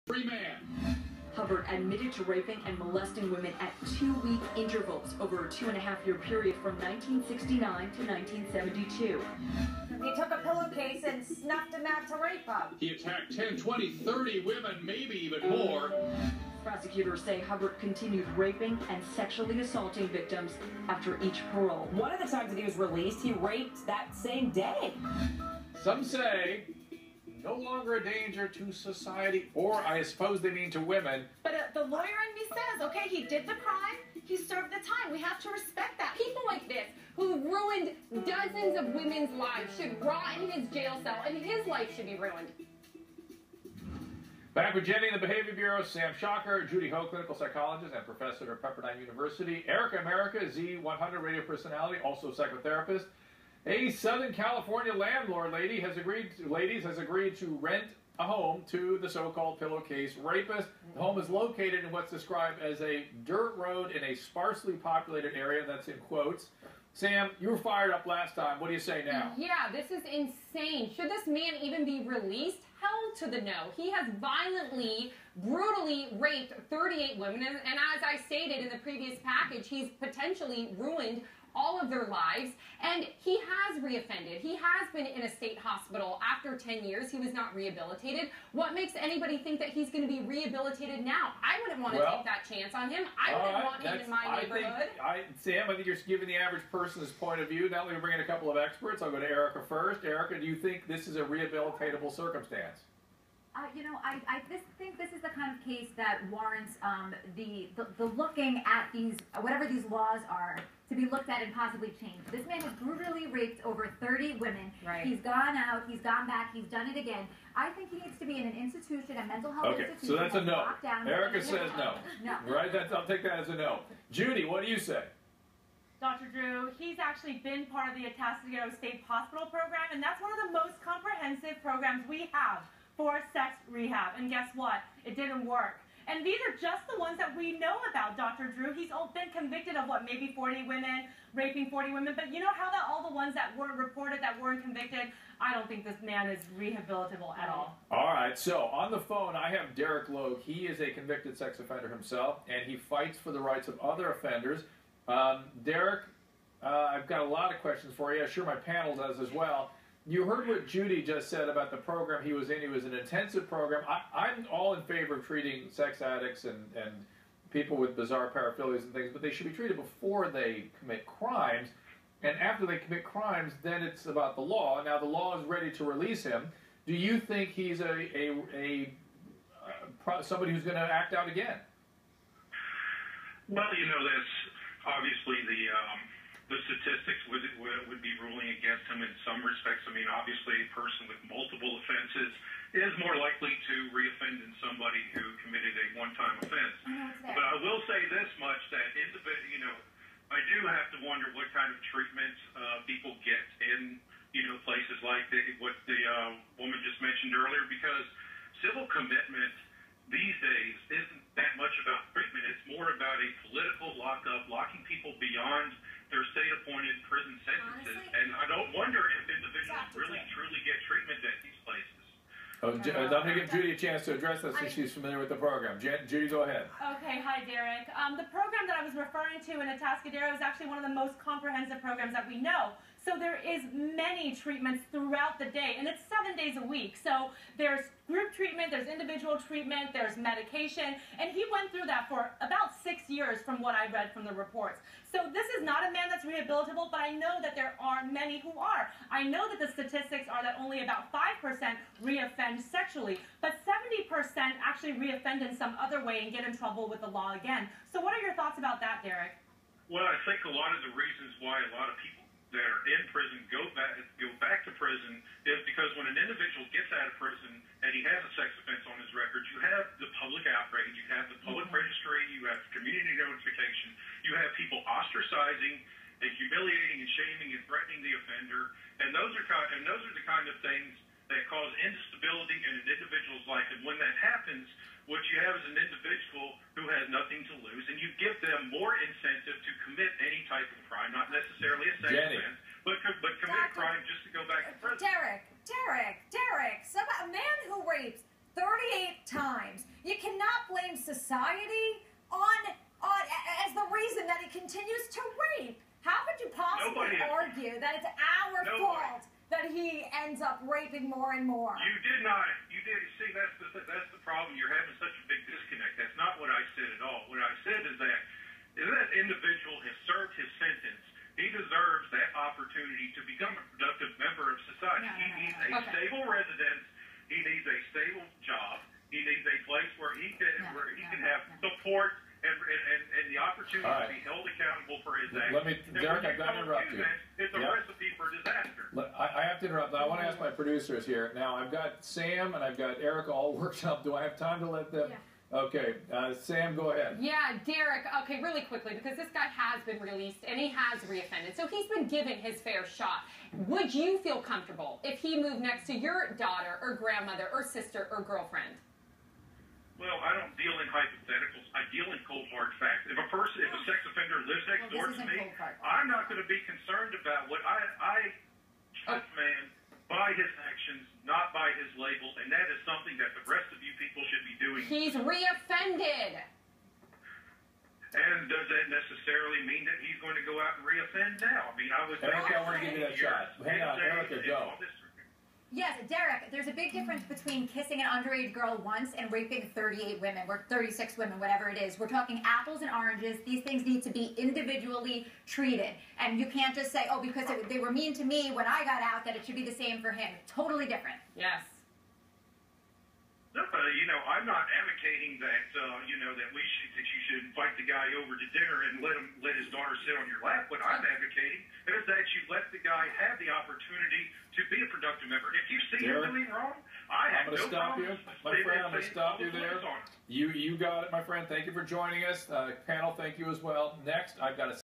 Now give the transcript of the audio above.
Free man. Hubbard admitted to raping and molesting women at 2-week intervals over a 2.5-year period from 1969 to 1972. He took a pillowcase and snuffed him out to rape them. He attacked 10, 20, 30 women, maybe even more. Prosecutors say Hubbard continued raping and sexually assaulting victims after each parole. One of the times that he was released, he raped that same day. Some say no longer a danger to society, or I suppose they mean to women. But the lawyer in me says, okay, he did the crime, he served the time. We have to respect that. People like this, who ruined dozens of women's lives, should rot in his jail cell, and his life should be ruined. Back with Jenny in the Behavior Bureau, Sam Shocker, Judy Ho, clinical psychologist and professor at Pepperdine University, Erica America, Z100 radio personality, also psychotherapist. A Southern California landlord ladies has agreed to rent a home to the so-called pillowcase rapist. The home is located in what's described as a dirt road in a sparsely populated area. That's in quotes. Sam, you were fired up last time. What do you say now? Yeah, this is insane. Should this man even be released? Hell to the no. He has violently, brutally raped 38 women, and as I stated in the previous package, he's potentially ruined all of their lives, and he has reoffended. He has been in a state hospital after 10 years. He was not rehabilitated. What makes anybody think that he's going to be rehabilitated now? I wouldn't want to take that chance on him. I wouldn't want him in my neighborhood. Sam, I think you're giving the average person's point of view. Now let me bring in a couple of experts. I'll go to Erica first. Erica, do you think this is a rehabilitatable circumstance? You know, I think this is the kind of case that warrants the looking at these, whatever these laws are, to be looked at and possibly changed. This man has brutally raped over 30 women. Right. He's gone out, he's gone back, he's done it again. I think he needs to be in an institution, a mental health institution. Okay, so that's a no. Erica says no. No. Right? I'll take that as a no. Judy, what do you say? Dr. Drew, he's actually been part of the Atascadero State Hospital program, and that's one of the most comprehensive programs we have for sex rehab. And guess what? It didn't work. And these are just the ones that we know about, Dr. Drew. He's been convicted of, what, maybe 40 women, raping 40 women. But you know how that all the ones that weren't reported, that weren't convicted, I don't think this man is rehabilitable at all. All right, so on the phone, I have Derek Logue. He is a convicted sex offender himself, and he fights for the rights of other offenders. Derek, I've got a lot of questions for you. I'm sure my panel does as well. You heard what Judy just said about the program he was in. He was an intensive program. I'm all in favor of treating sex addicts and people with bizarre paraphilias and things, but they should be treated before they commit crimes. And after they commit crimes, then it's about the law. Now, the law is ready to release him. Do you think he's somebody who's going to act out again? Well, you know, that's obviously the statistics would be ruling against him in some respects. I mean, obviously, a person with multiple offenses is more likely to reoffend than somebody who committed a one-time offense. But I will say this much, that you know, I do have to wonder what kind of treatment people get in, you know, places like what the woman just mentioned earlier, because civil commitment these days isn't that much about treatment. It's more about a political lockup, locking people beyond their state-appointed prison sentences. Honestly, and I don't wonder if individuals really, truly get treatment at these places. I'm going to give Judy a chance to address this since she's familiar with the program. Judy, go ahead. Okay, hi, Derek. The program that I was referring to in Atascadero is actually one of the most comprehensive programs that we know. So there is many treatments throughout the day, and it's 7 days a week. So there's group treatment, there's individual treatment, there's medication, and he went through that for about 6 years from what I read from the reports. So this is not a man that's rehabilitable, but I know that there are many who are. I know that the statistics are that only about 5% reoffend sexually, but 70% actually reoffend in some other way and get in trouble with the law again. So what are your thoughts about that, Derek? Well, I think a lot of the reasons why a lot of people that are in prison go back to prison is because when an individual gets out of prison and he has a sex offense on his record, you have the public outrage, you have the public registry, you have community notification, you have people ostracizing and humiliating and shaming and threatening the offender, and those are the kind of things that cause instability in an individual's life. And when that happens, what you have is an individual who has nothing to lose, and you give them more incentive to commit any type of crime, not necessarily a sex offense, but commit a crime just to go back to prison. Derek, a man who rapes 38 times. You cannot blame society as the reason that he continues to rape. How could you possibly argue that it's our fault that he ends up raping more and more? You did not. You did. See, that's the problem. You're having such a big disconnect. That's not what I said at all. What I said is that individual has served his sentence. He deserves that opportunity to become a productive member of society. He needs a stable residence. He needs a stable job. He needs a place where he can have support and the opportunity to be held accountable for his actions. Derek, I've got to interrupt you. It's a recipe for disaster. I have to interrupt. I want to ask my producers here. Now, I've got Sam and I've got Erica all worked up. Do I have time to let them? Yeah. Okay, Sam, go ahead. Yeah, Derek, okay, really quickly, because this guy has been released and he has reoffended, so he's been given his fair shot. Would you feel comfortable if he moved next to your daughter or grandmother or sister or girlfriend? Well, I don't deal in hypotheticals. I deal in cold hard facts. If a sex offender lives next door to me, I'm not going to be concerned about what I judge man by his actions, not by his label, and that is something that the rest of you people should be doing. He's reoffended. And does that necessarily mean that he's going to go out and reoffend now? I mean, I was... Erica, I want to give you that shot. Hang on, Erica, go. Yes, Derek, there's a big difference between kissing an underage girl once and raping 38 women, or 36 women, whatever it is. We're talking apples and oranges. These things need to be individually treated. And you can't just say, oh, because they were mean to me when I got out, that it should be the same for him. Totally different. Yes. I'm not advocating that, that you should invite the guy over to dinner and let his daughter sit on your lap. What I'm advocating is that you let the guy have the opportunity to be a productive member. If you see him doing wrong, I'm going to stop you. My friend, I'm going to stop you there. You got it, my friend. Thank you for joining us. Panel, thank you as well. Next, I've got a